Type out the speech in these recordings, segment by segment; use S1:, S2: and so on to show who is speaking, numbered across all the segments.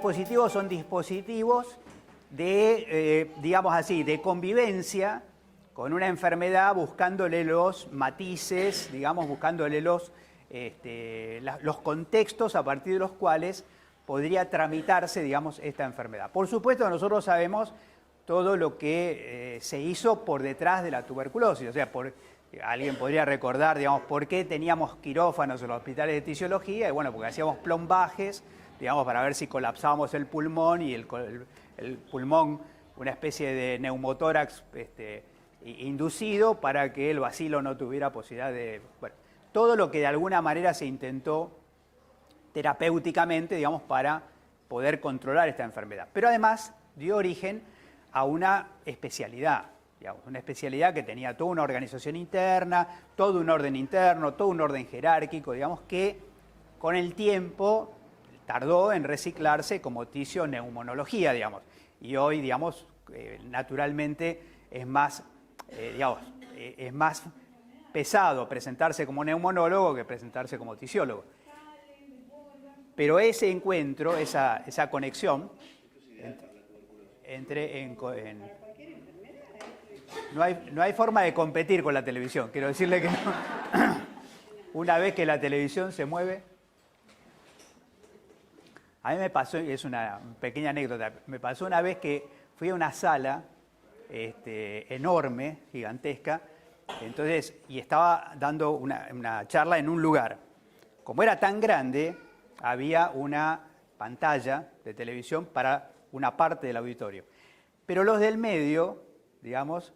S1: dispositivos son dispositivos de, digamos así, de convivencia con una enfermedad, buscándole los matices, digamos, buscándole los contextos a partir de los cuales podría tramitarse, digamos, esta enfermedad. Por supuesto, nosotros sabemos todo lo que se hizo por detrás de la tuberculosis, o sea, alguien podría recordar, digamos, por qué teníamos quirófanos en los hospitales de tisiología, y bueno, porque hacíamos plombajes, digamos, para ver si colapsábamos el pulmón, y el pulmón, una especie de neumotórax inducido para que el bacilo no tuviera posibilidad de... Bueno, todo lo que de alguna manera se intentó terapéuticamente, digamos, para poder controlar esta enfermedad. Pero además dio origen a una especialidad, digamos, una especialidad que tenía toda una organización interna, todo un orden interno, todo un orden jerárquico, digamos, que con el tiempo tardó en reciclarse como tisioneumonología, digamos. Y hoy, digamos, naturalmente es más, es más pesado presentarse como neumonólogo que presentarse como tisiólogo. Pero ese encuentro, esa conexión no hay forma de competir con la televisión, quiero decirle que no. Una vez que la televisión se mueve... A mí me pasó, es una pequeña anécdota, me pasó una vez que fui a una sala enorme, gigantesca, entonces, y estaba dando una charla en un lugar. Como era tan grande, había una pantalla de televisión para una parte del auditorio. Pero los del medio, digamos,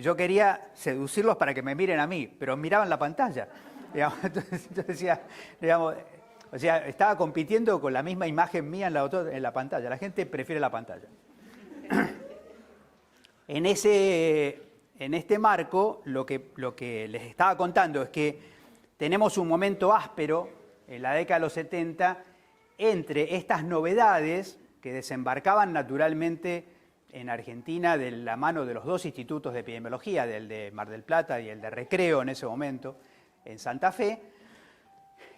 S1: yo quería seducirlos para que me miren a mí, pero miraban la pantalla. Digamos, entonces yo decía, digamos, o sea, estaba compitiendo con la misma imagen mía en la pantalla. La gente prefiere la pantalla. En este marco, lo que les estaba contando es que tenemos un momento áspero en la década de los 70 entre estas novedades que desembarcaban naturalmente en Argentina de la mano de los dos institutos de epidemiología, del de Mar del Plata y el de Recreo en ese momento en Santa Fe,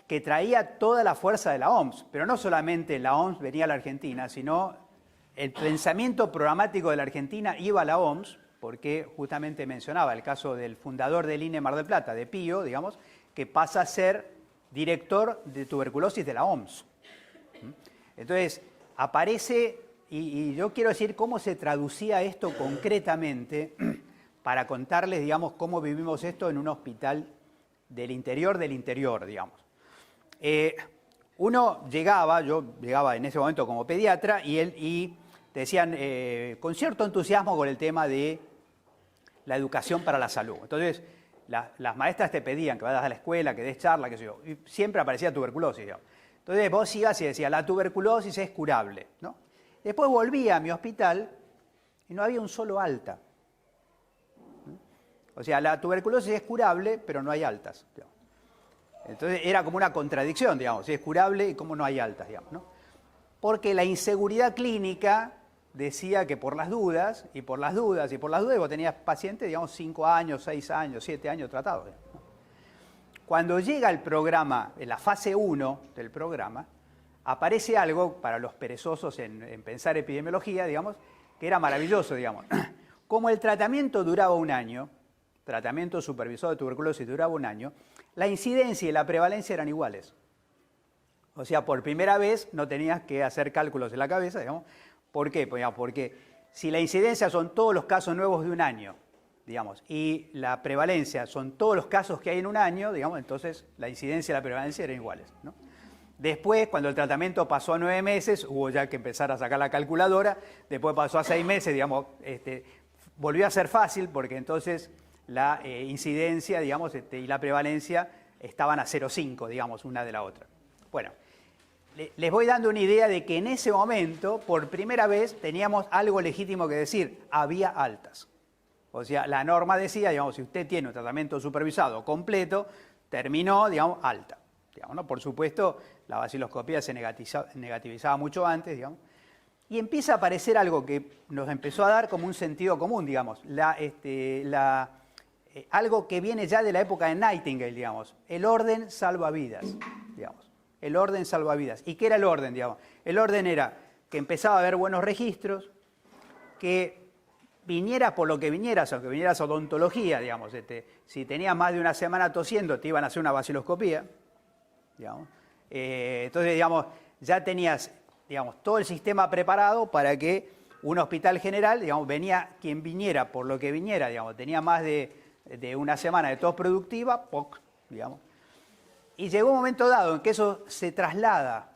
S1: que traía toda la fuerza de la OMS, pero no solamente la OMS venía a la Argentina, sino el pensamiento programático de la Argentina iba a la OMS, porque justamente mencionaba el caso del fundador del INE Mar del Plata, de Pío, digamos, que pasa a ser director de tuberculosis de la OMS. Entonces, aparece, y yo quiero decir cómo se traducía esto concretamente para contarles, digamos, cómo vivimos esto en un hospital del interior, digamos. Yo llegaba en ese momento como pediatra y te decían con cierto entusiasmo con el tema de la educación para la salud. Entonces, las maestras te pedían que vayas a la escuela, que des charla, qué sé yo, y siempre aparecía tuberculosis, digamos. Entonces vos ibas y decías, la tuberculosis es curable, ¿no? Después volví a mi hospital y no había un solo alta. O sea, la tuberculosis es curable, pero no hay altas, digamos. Entonces era como una contradicción, digamos, si es curable y cómo no hay altas, digamos, ¿no? Porque la inseguridad clínica decía que por las dudas, vos tenías pacientes, digamos, 5 años, 6 años, 7 años tratados, ¿no? Cuando llega el programa, en la fase 1 del programa, aparece algo para los perezosos en pensar epidemiología, digamos, que era maravilloso, digamos. Como el tratamiento duraba un año, tratamiento supervisado de tuberculosis duraba un año, la incidencia y la prevalencia eran iguales. O sea, por primera vez no tenías que hacer cálculos en la cabeza, digamos. ¿Por qué? Pues, digamos, porque si la incidencia son todos los casos nuevos de un año, digamos, y la prevalencia son todos los casos que hay en un año, digamos, entonces la incidencia y la prevalencia eran iguales, ¿no? Después, cuando el tratamiento pasó a 9 meses, hubo ya que empezar a sacar la calculadora, después pasó a 6 meses, digamos, volvió a ser fácil porque entonces la incidencia, digamos, y la prevalencia estaban a 0,5, digamos, una de la otra. Bueno, les voy dando una idea de que en ese momento, por primera vez, teníamos algo legítimo que decir, había altas. O sea, la norma decía, digamos, si usted tiene un tratamiento supervisado completo, terminó, digamos, alta. Digamos, ¿no? Por supuesto, la baciloscopía se negativizaba mucho antes, digamos. Y empieza a aparecer algo que nos empezó a dar como un sentido común, digamos, algo que viene ya de la época de Nightingale, digamos, el orden salva vidas, digamos, el orden salva vidas. ¿Y qué era el orden, digamos? El orden era, que empezaba a haber buenos registros, que vinieras por lo que vinieras, aunque vinieras a odontología, digamos, si tenías más de una semana tosiendo, te iban a hacer una baciloscopía, digamos. Entonces, digamos, ya tenías, digamos, todo el sistema preparado para que un hospital general, digamos, venía quien viniera por lo que viniera, digamos, tenía más de una semana de tos productiva, ¡poc!, digamos. Y llegó un momento dado en que eso se traslada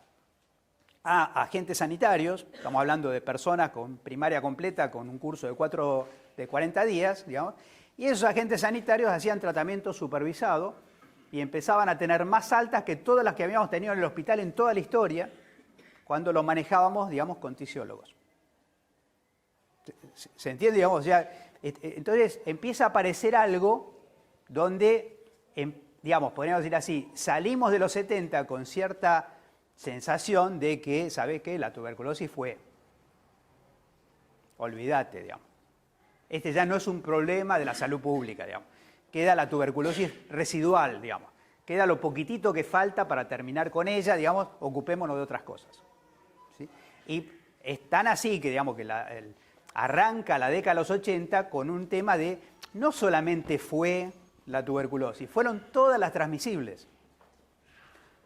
S1: a agentes sanitarios, estamos hablando de personas con primaria completa, con un curso de 40 días, digamos, y esos agentes sanitarios hacían tratamiento supervisado y empezaban a tener más altas que todas las que habíamos tenido en el hospital en toda la historia, cuando lo manejábamos, digamos, con tisiólogos. ¿Se entiende? Digamos, o sea, entonces empieza a aparecer algo donde, digamos, podríamos decir así, salimos de los 70 con cierta sensación de que, ¿sabes qué? La tuberculosis fue. Olvídate, digamos. Este ya no es un problema de la salud pública, digamos. Queda la tuberculosis residual, digamos. Queda lo poquitito que falta para terminar con ella, digamos, ocupémonos de otras cosas. ¿Sí? Y es tan así que, digamos, que arranca la década de los 80 con un tema de, no solamente fue la tuberculosis, fueron todas las transmisibles.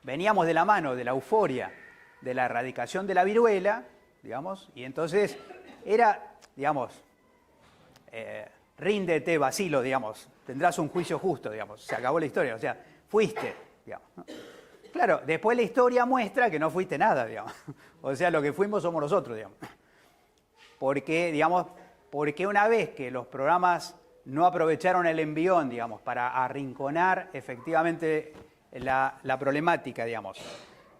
S1: Veníamos de la mano de la euforia de la erradicación de la viruela, digamos, y entonces era, digamos, ríndete, vacilo, digamos, tendrás un juicio justo, digamos, se acabó la historia, o sea, fuiste, digamos, ¿no? Claro, después la historia muestra que no fuiste nada, digamos, o sea, lo que fuimos somos nosotros, digamos, porque una vez que los programas no aprovecharon el envión, digamos, para arrinconar efectivamente la problemática, digamos,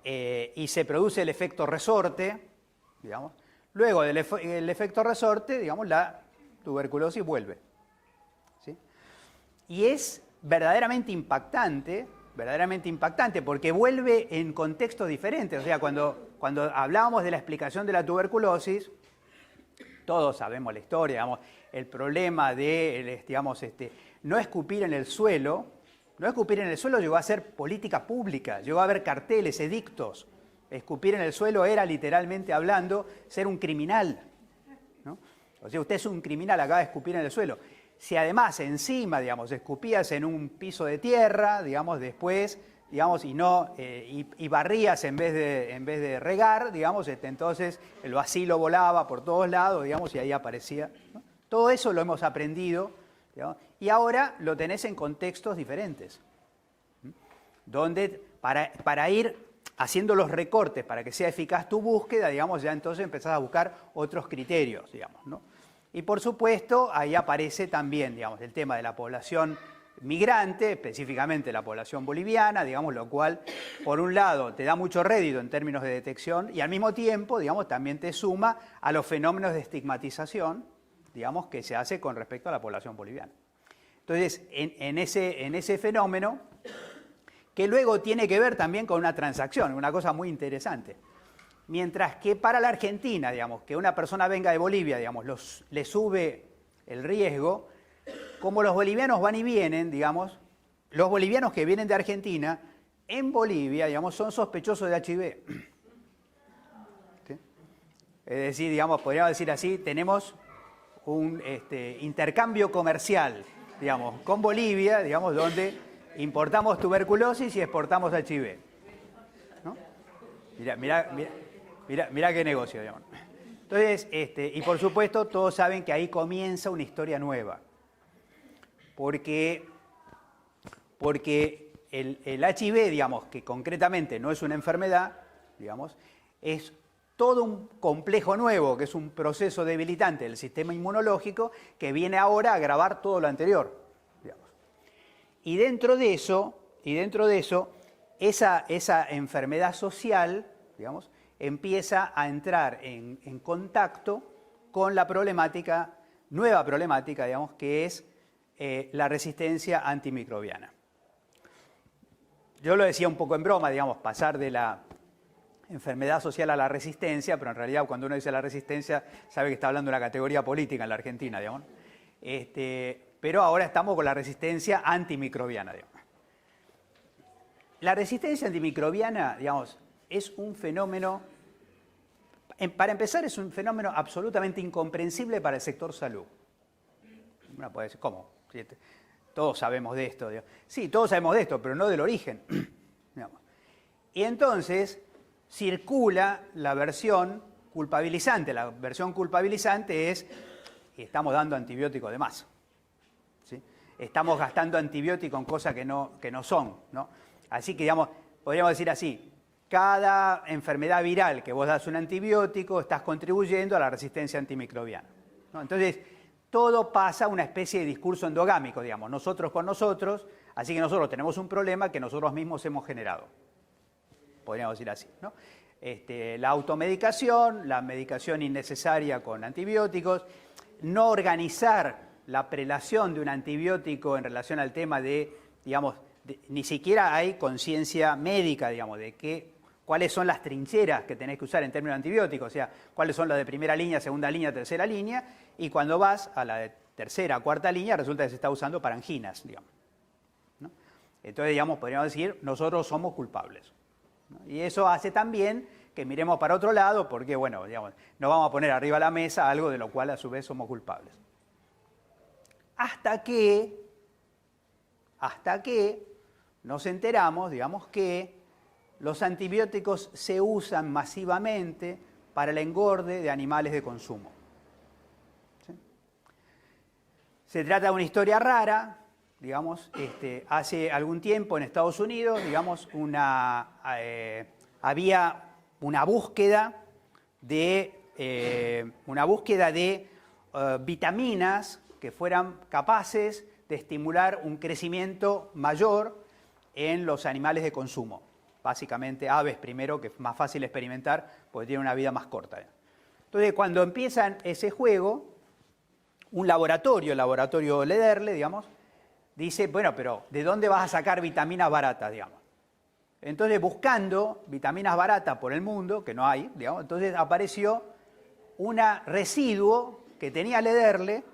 S1: y se produce el efecto resorte, digamos, luego del efecto resorte, digamos, la tuberculosis vuelve, ¿sí? Y es verdaderamente impactante, porque vuelve en contextos diferentes. O sea, cuando hablábamos de la explicación de la tuberculosis, todos sabemos la historia, digamos, el problema de, digamos, no escupir en el suelo. No escupir en el suelo llegó a ser política pública, llegó a haber carteles, edictos. Escupir en el suelo era, literalmente hablando, ser un criminal, ¿no? O sea, usted es un criminal, acaba de escupir en el suelo. Si además encima, digamos, escupías en un piso de tierra, digamos, después, digamos, y barrías en vez de regar, digamos, entonces el bacilo volaba por todos lados, digamos, y ahí aparecía, ¿no? Todo eso lo hemos aprendido, digamos, y ahora lo tenés en contextos diferentes, donde para ir haciendo los recortes para que sea eficaz tu búsqueda, digamos, ya entonces empezás a buscar otros criterios, digamos, ¿no? Y por supuesto, ahí aparece también, digamos, el tema de la población migrante, específicamente la población boliviana, digamos, lo cual, por un lado, te da mucho rédito en términos de detección y al mismo tiempo, digamos, también te suma a los fenómenos de estigmatización, digamos, que se hace con respecto a la población boliviana. Entonces, en ese fenómeno, que luego tiene que ver también con una transacción, una cosa muy interesante. Mientras que para la Argentina, digamos, que una persona venga de Bolivia, digamos, le sube el riesgo, como los bolivianos van y vienen, digamos, los bolivianos que vienen de Argentina, en Bolivia, digamos, son sospechosos de HIV. ¿Sí? Es decir, digamos, podríamos decir así, tenemos un intercambio comercial, digamos, con Bolivia, digamos, donde importamos tuberculosis y exportamos HIV, ¿no? Mirá qué negocio, digamos. Entonces, y por supuesto, todos saben que ahí comienza una historia nueva. Porque el HIV, digamos, que concretamente no es una enfermedad, digamos, es todo un complejo nuevo, que es un proceso debilitante del sistema inmunológico que viene ahora a agravar todo lo anterior, digamos. Y dentro de eso, esa enfermedad social, digamos, empieza a entrar en contacto con la nueva problemática, digamos, que es la resistencia antimicrobiana. Yo lo decía un poco en broma, digamos, pasar de la enfermedad social a la resistencia, pero en realidad cuando uno dice la resistencia sabe que está hablando de una categoría política en la Argentina, digamos. Pero ahora estamos con la resistencia antimicrobiana, digamos. La resistencia antimicrobiana, digamos, es un fenómeno, Para empezar, es un fenómeno absolutamente incomprensible para el sector salud. Uno puede decir, ¿cómo? Todos sabemos de esto. Sí, todos sabemos de esto, pero no del origen. Y entonces circula la versión culpabilizante. La versión culpabilizante es, estamos dando antibióticos de más. ¿Sí? Estamos gastando antibióticos en cosas que no son, ¿no? Así que, digamos, podríamos decir así, cada enfermedad viral que vos das un antibiótico, estás contribuyendo a la resistencia antimicrobiana, ¿no? Entonces, todo pasa a una especie de discurso endogámico, digamos, nosotros con nosotros, así que nosotros tenemos un problema que nosotros mismos hemos generado. Podríamos decir así, ¿no? La automedicación, la medicación innecesaria con antibióticos, no organizar la prelación de un antibiótico en relación al tema de, digamos, ni siquiera hay conciencia médica, digamos, de cuáles son las trincheras que tenés que usar en términos de antibióticos, o sea, cuáles son las de primera línea, segunda línea, tercera línea, y cuando vas a la de tercera, cuarta línea, resulta que se está usando para anginas, digamos, ¿no? Entonces, digamos, podríamos decir, nosotros somos culpables, ¿no? Y eso hace también que miremos para otro lado, porque, bueno, digamos, no vamos a poner arriba de la mesa algo de lo cual a su vez somos culpables. Hasta que nos enteramos, digamos, que los antibióticos se usan masivamente para el engorde de animales de consumo. ¿Sí? Se trata de una historia rara, digamos, hace algún tiempo en Estados Unidos, digamos, había una búsqueda de vitaminas que fueran capaces de estimular un crecimiento mayor en los animales de consumo. Básicamente aves primero, que es más fácil experimentar porque tienen una vida más corta. Entonces, cuando empiezan ese juego, un laboratorio, el laboratorio Lederle, digamos, dice, bueno, pero ¿de dónde vas a sacar vitaminas baratas, digamos? Entonces, buscando vitaminas baratas por el mundo, que no hay, digamos, entonces apareció un residuo que tenía Lederle,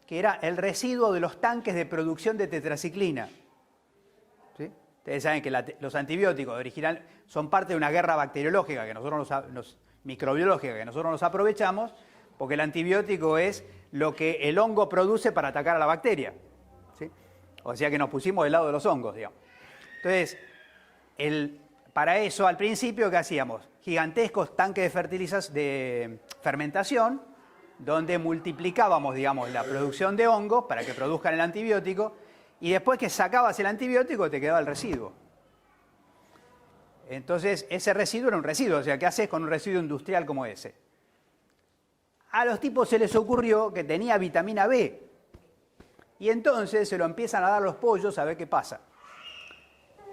S1: que era el residuo de los tanques de producción de tetraciclina. ¿Sí? Ustedes saben que los antibióticos original son parte de una guerra bacteriológica, que nosotros microbiológica, que nosotros nos aprovechamos, porque el antibiótico es lo que el hongo produce para atacar a la bacteria. ¿Sí? O sea que nos pusimos del lado de los hongos, digamos. Entonces, para eso, al principio, ¿qué hacíamos? Gigantescos tanques de fermentación, donde multiplicábamos, digamos, la producción de hongos para que produzcan el antibiótico, y después que sacabas el antibiótico te quedaba el residuo. Entonces, ese residuo era un residuo, o sea, ¿qué haces con un residuo industrial como ese? A los tipos se les ocurrió que tenía vitamina B, y entonces se lo empiezan a dar a los pollos a ver qué pasa.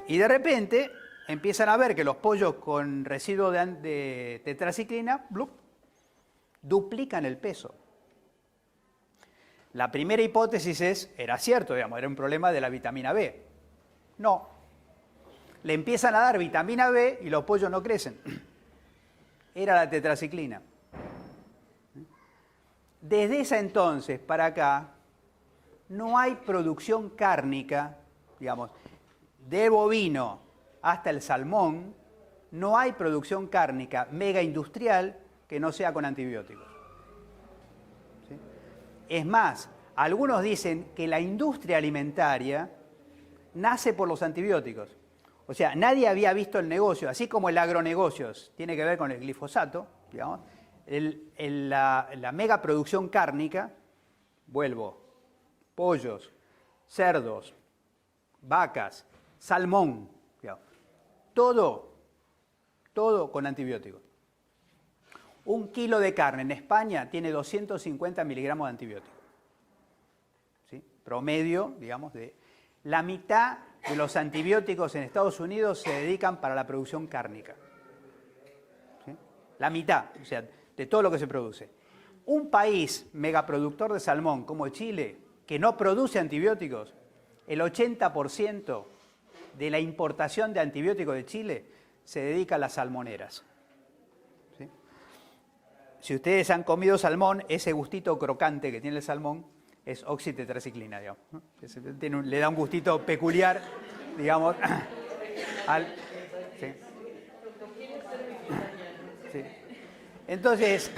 S1: Y de repente empiezan a ver que los pollos con residuo de tetraciclina, ¡blup!, duplican el peso. La primera hipótesis era cierto, digamos, era un problema de la vitamina B. No. Le empiezan a dar vitamina B y los pollos no crecen. Era la tetraciclina. Desde ese entonces para acá, no hay producción cárnica, digamos, de bovino hasta el salmón, no hay producción cárnica mega industrial que no sea con antibióticos. ¿Sí? Es más, algunos dicen que la industria alimentaria nace por los antibióticos. O sea, nadie había visto el negocio, así como el agronegocio tiene que ver con el glifosato, digamos, la mega producción cárnica, vuelvo, pollos, cerdos, vacas, salmón, digamos, todo con antibióticos. Un kilo de carne en España tiene 250 miligramos de antibiótico. ¿Sí? Promedio, digamos, de la mitad de los antibióticos en Estados Unidos se dedican para la producción cárnica. ¿Sí? La mitad, o sea, de todo lo que se produce. Un país megaproductor de salmón como Chile, que no produce antibióticos, el 80% de la importación de antibióticos de Chile se dedica a las salmoneras. ¿Sí? Si ustedes han comido salmón, ese gustito crocante que tiene el salmón es oxitetraciclina, digamos, ¿no? Le da un gustito peculiar, digamos, al... ¿Sí? Sí. Entonces,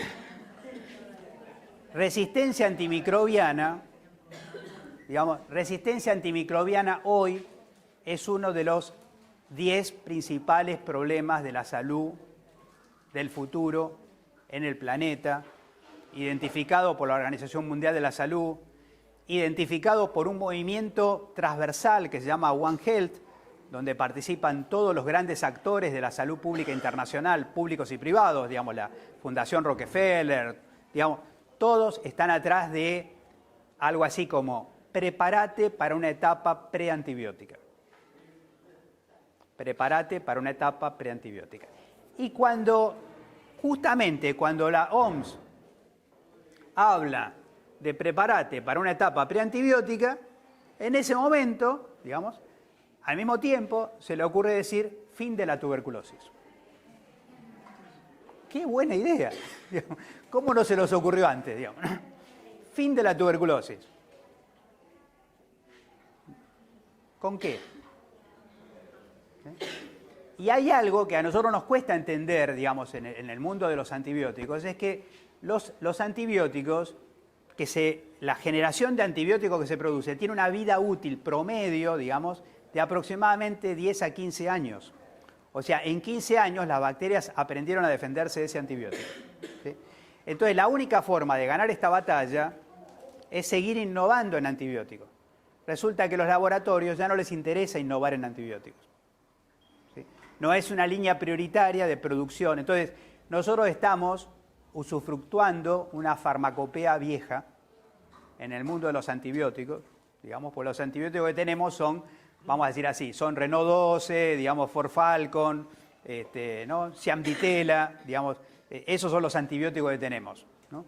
S1: resistencia antimicrobiana, digamos, resistencia antimicrobiana hoy es uno de los 10 principales problemas de la salud del futuro en el planeta, identificado por la Organización Mundial de la Salud, identificado por un movimiento transversal que se llama One Health, donde participan todos los grandes actores de la salud pública internacional, públicos y privados, digamos, la Fundación Rockefeller, digamos, todos están atrás de algo así como prepárate para una etapa preantibiótica. Prepárate para una etapa preantibiótica. Y justamente cuando la OMS habla de prepárate para una etapa preantibiótica, en ese momento, digamos, al mismo tiempo se le ocurre decir fin de la tuberculosis. ¡Qué buena idea! ¿Cómo no se nos ocurrió antes, digamos? Fin de la tuberculosis. ¿Con qué? Y hay algo que a nosotros nos cuesta entender, digamos, en el mundo de los antibióticos, es que los antibióticos, la generación de antibióticos que se produce tiene una vida útil promedio, digamos, de aproximadamente 10 a 15 años. O sea, en 15 años las bacterias aprendieron a defenderse de ese antibiótico. ¿Sí? Entonces, la única forma de ganar esta batalla es seguir innovando en antibióticos. Resulta que a los laboratorios ya no les interesa innovar en antibióticos. ¿Sí? No es una línea prioritaria de producción. Entonces, nosotros estamos usufructuando una farmacopea vieja en el mundo de los antibióticos, digamos, pues los antibióticos que tenemos son, vamos a decir así, son Renault 12, digamos, Ford Falcon, ¿no? Ciamditela, digamos, esos son los antibióticos que tenemos, ¿no?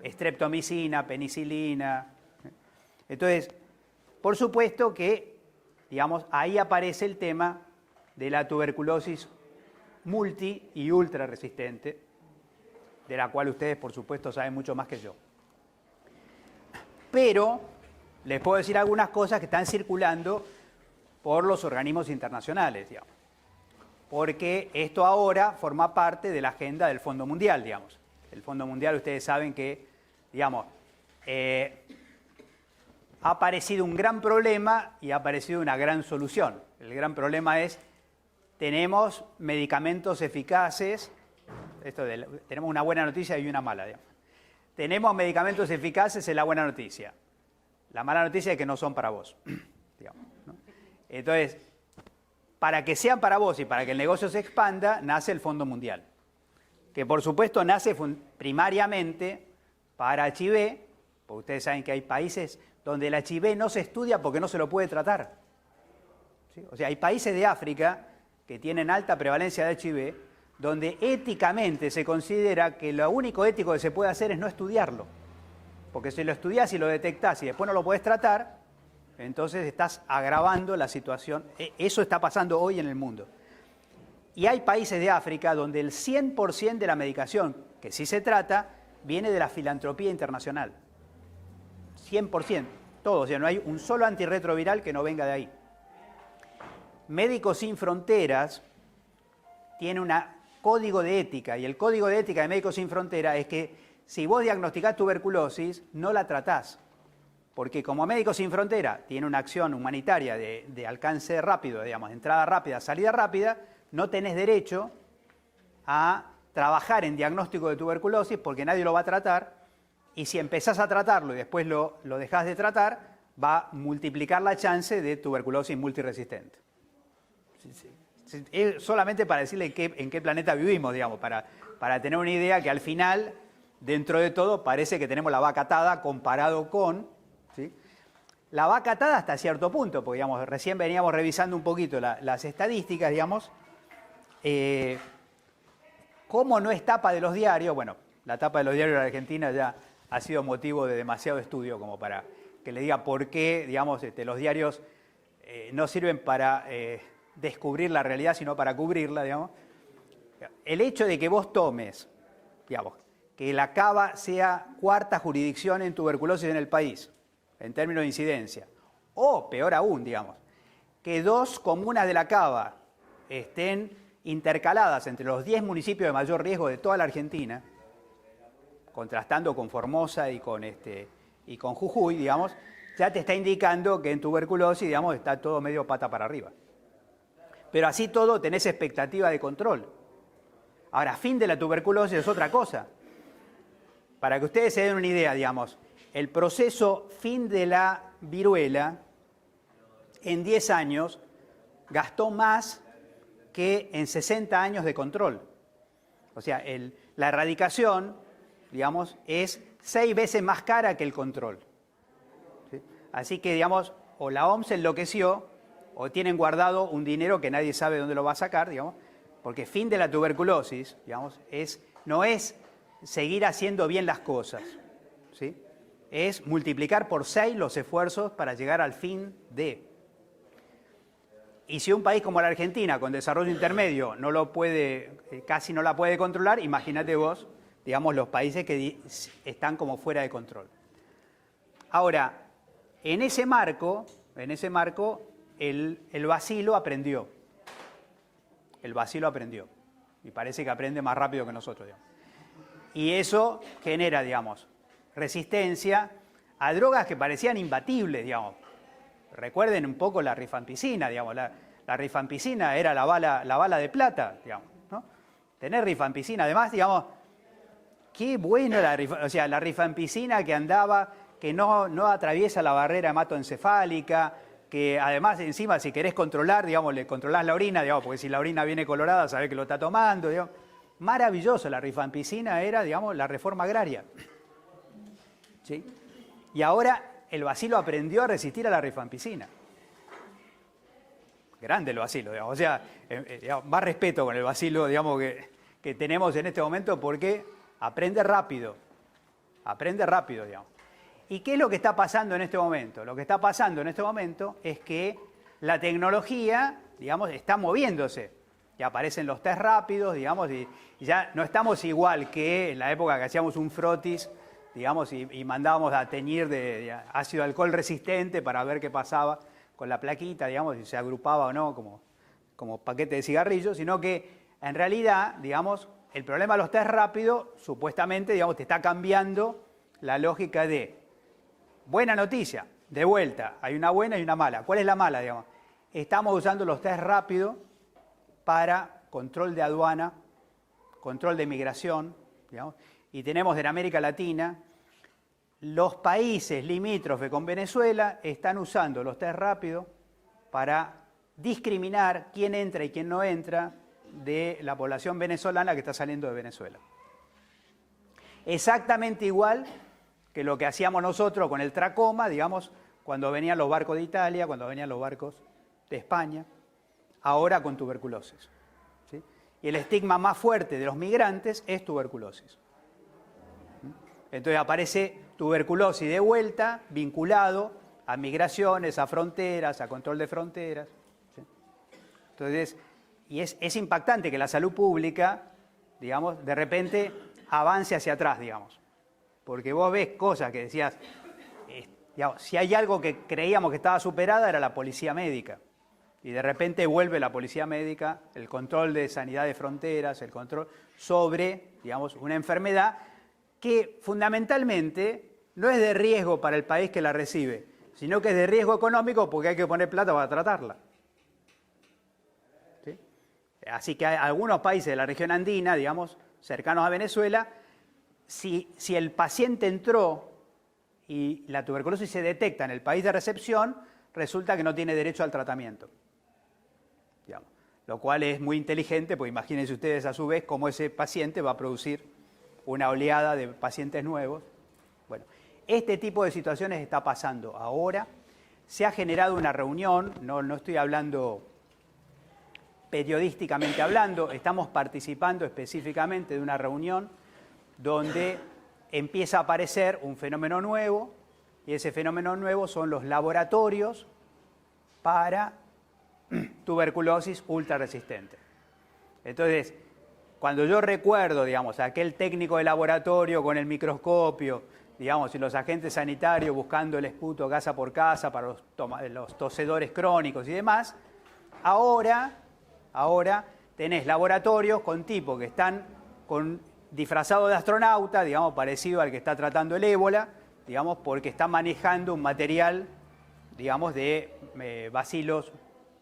S1: Streptomicina, penicilina. Entonces, por supuesto que, digamos, ahí aparece el tema de la tuberculosis multi y ultra resistente, de la cual ustedes, por supuesto, saben mucho más que yo. Pero les puedo decir algunas cosas que están circulando por los organismos internacionales, digamos. Porque esto ahora forma parte de la agenda del Fondo Mundial, digamos. El Fondo Mundial, ustedes saben que, digamos, ha aparecido un gran problema y ha aparecido una gran solución. El gran problema es, tenemos medicamentos eficaces. Tenemos una buena noticia y una mala, digamos. Tenemos medicamentos eficaces, es la buena noticia. La mala noticia es que no son para vos, digamos, ¿no? Entonces, para que sean para vos y para que el negocio se expanda, nace el Fondo Mundial, que por supuesto nace primariamente para HIV, porque ustedes saben que hay países donde el HIV no se estudia porque no se lo puede tratar. ¿Sí? O sea, hay países de África que tienen alta prevalencia de HIV, donde éticamente se considera que lo único ético que se puede hacer es no estudiarlo. Porque si lo estudias y lo detectás y después no lo podés tratar, entonces estás agravando la situación. Eso está pasando hoy en el mundo. Y hay países de África donde el 100% de la medicación que sí se trata viene de la filantropía internacional. 100%, todo. O sea, no hay un solo antirretroviral que no venga de ahí. Médicos Sin Fronteras tiene un código de ética, y el código de ética de Médicos Sin Fronteras es que si vos diagnosticás tuberculosis, no la tratás. Porque como Médicos Sin Fronteras tiene una acción humanitaria de alcance rápido, digamos, entrada rápida, salida rápida, no tenés derecho a trabajar en diagnóstico de tuberculosis porque nadie lo va a tratar, y si empezás a tratarlo y después lo dejás de tratar, va a multiplicar la chance de tuberculosis multiresistente. Es solamente para decirle en qué planeta vivimos, digamos, para tener una idea que al final, dentro de todo, parece que tenemos la vaca atada comparado con, ¿sí? La vaca atada hasta cierto punto, porque digamos, recién veníamos revisando un poquito las estadísticas, digamos. ¿Cómo no es tapa de los diarios? Bueno, la tapa de los diarios de Argentina ya ha sido motivo de demasiado estudio como para que le diga por qué, digamos, los diarios no sirven para descubrir la realidad, sino para cubrirla, digamos. El hecho de que vos tomes, digamos, que la Cava sea cuarta jurisdicción en tuberculosis en el país, en términos de incidencia, o peor aún, digamos, que 2 comunas de la Cava estén intercaladas entre los 10 municipios de mayor riesgo de toda la Argentina, contrastando con Formosa y con Jujuy, digamos, ya te está indicando que en tuberculosis, digamos, está todo medio pata para arriba. Pero así todo tenés expectativa de control. Ahora, fin de la tuberculosis es otra cosa. Para que ustedes se den una idea, digamos, el proceso fin de la viruela en 10 años gastó más que en 60 años de control. O sea, la erradicación, digamos, es 6 veces más cara que el control. ¿Sí? Así que, digamos, o la OMS enloqueció o tienen guardado un dinero que nadie sabe dónde lo va a sacar, digamos, porque fin de la tuberculosis, digamos, no es seguir haciendo bien las cosas, ¿sí? Es multiplicar por 6 los esfuerzos para llegar al fin de. Y si un país como la Argentina, con desarrollo intermedio, no lo puede, casi no la puede controlar, imagínate vos, digamos, los países que están como fuera de control. Ahora, en ese marco, el bacilo aprendió. El bacilo aprendió. Y parece que aprende más rápido que nosotros, digamos. Y eso genera, digamos, resistencia a drogas que parecían imbatibles, digamos. Recuerden un poco la rifampicina, digamos. La rifampicina era la bala de plata, digamos, ¿no? Tener rifampicina, además, digamos, qué bueno la rifampicina que andaba, que no atraviesa la barrera hematoencefálica, que además encima si querés controlar, digamos, le controlás la orina, digamos, porque si la orina viene colorada, sabés que lo está tomando, digamos. Maravilloso, la rifampicina era, digamos, la reforma agraria. ¿Sí? Y ahora el bacilo aprendió a resistir a la rifampicina. Grande el bacilo, digamos. O sea, digamos, más respeto con el bacilo, digamos, que tenemos en este momento porque aprende rápido, digamos. ¿Y qué es lo que está pasando en este momento? Lo que está pasando en este momento es que la tecnología, digamos, está moviéndose. Ya aparecen los test rápidos, digamos, y ya no estamos igual que en la época que hacíamos un frotis, digamos, y mandábamos a teñir de ácido alcohol resistente para ver qué pasaba con la plaquita, digamos, si se agrupaba o no como paquete de cigarrillos, sino que en realidad, digamos, el problema de los test rápidos, supuestamente, digamos, te está cambiando la lógica de buena noticia, de vuelta, hay una buena y una mala. ¿Cuál es la mala, digamos? Estamos usando los test rápidos para control de aduana, control de migración, digamos, y tenemos en América Latina, los países limítrofes con Venezuela están usando los test rápidos para discriminar quién entra y quién no entra de la población venezolana que está saliendo de Venezuela. Exactamente igual que lo que hacíamos nosotros con el tracoma, digamos, cuando venían los barcos de Italia, cuando venían los barcos de España, ahora con tuberculosis. ¿Sí? Y el estigma más fuerte de los migrantes es tuberculosis. Entonces aparece tuberculosis de vuelta, vinculado a migraciones, a fronteras, a control de fronteras. ¿Sí? Entonces, y es impactante que la salud pública, digamos, de repente avance hacia atrás, digamos. Porque vos ves cosas que decías, digamos, si hay algo que creíamos que estaba superada era la policía médica. Y de repente vuelve la policía médica, el control de sanidad de fronteras, el control sobre, digamos, una enfermedad que fundamentalmente no es de riesgo para el país que la recibe, sino que es de riesgo económico porque hay que poner plata para tratarla. ¿Sí? Así que hay algunos países de la región andina, digamos, cercanos a Venezuela, si el paciente entró y la tuberculosis se detecta en el país de recepción, resulta que no tiene derecho al tratamiento. Digamos, lo cual es muy inteligente, pues imagínense ustedes a su vez cómo ese paciente va a producir una oleada de pacientes nuevos. Bueno, este tipo de situaciones está pasando ahora. Se ha generado una reunión, no estoy hablando periodísticamente hablando, estamos participando específicamente de una reunión donde empieza a aparecer un fenómeno nuevo, y ese fenómeno nuevo son los laboratorios para tuberculosis ultrarresistente. Entonces, cuando yo recuerdo, digamos, a aquel técnico de laboratorio con el microscopio, digamos, y los agentes sanitarios buscando el esputo casa por casa para los tosedores crónicos y demás, ahora tenés laboratorios con tipos que están con disfrazado de astronauta, digamos, parecido al que está tratando el ébola, digamos, porque está manejando un material, digamos, de bacilos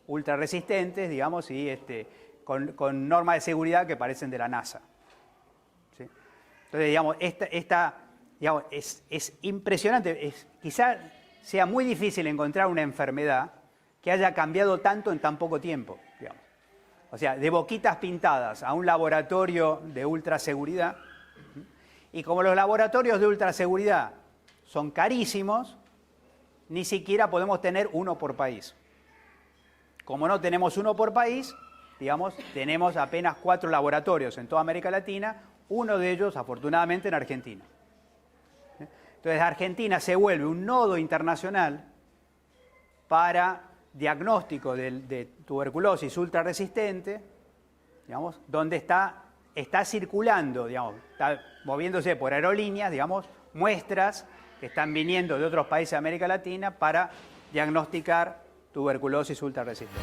S1: ultra resistentes, digamos, y con normas de seguridad que parecen de la NASA. ¿Sí? Entonces, digamos, digamos, es impresionante. Quizá sea muy difícil encontrar una enfermedad que haya cambiado tanto en tan poco tiempo, digamos. O sea, de boquitas pintadas a un laboratorio de ultraseguridad. Y como los laboratorios de ultraseguridad son carísimos, ni siquiera podemos tener uno por país. Como no tenemos uno por país, digamos, tenemos apenas 4 laboratorios en toda América Latina, uno de ellos, afortunadamente, en Argentina. Entonces, Argentina se vuelve un nodo internacional para diagnóstico de tuberculosis ultrarresistente, digamos, donde está circulando, digamos, está moviéndose por aerolíneas, digamos, muestras que están viniendo de otros países de América Latina para diagnosticar tuberculosis ultrarresistente.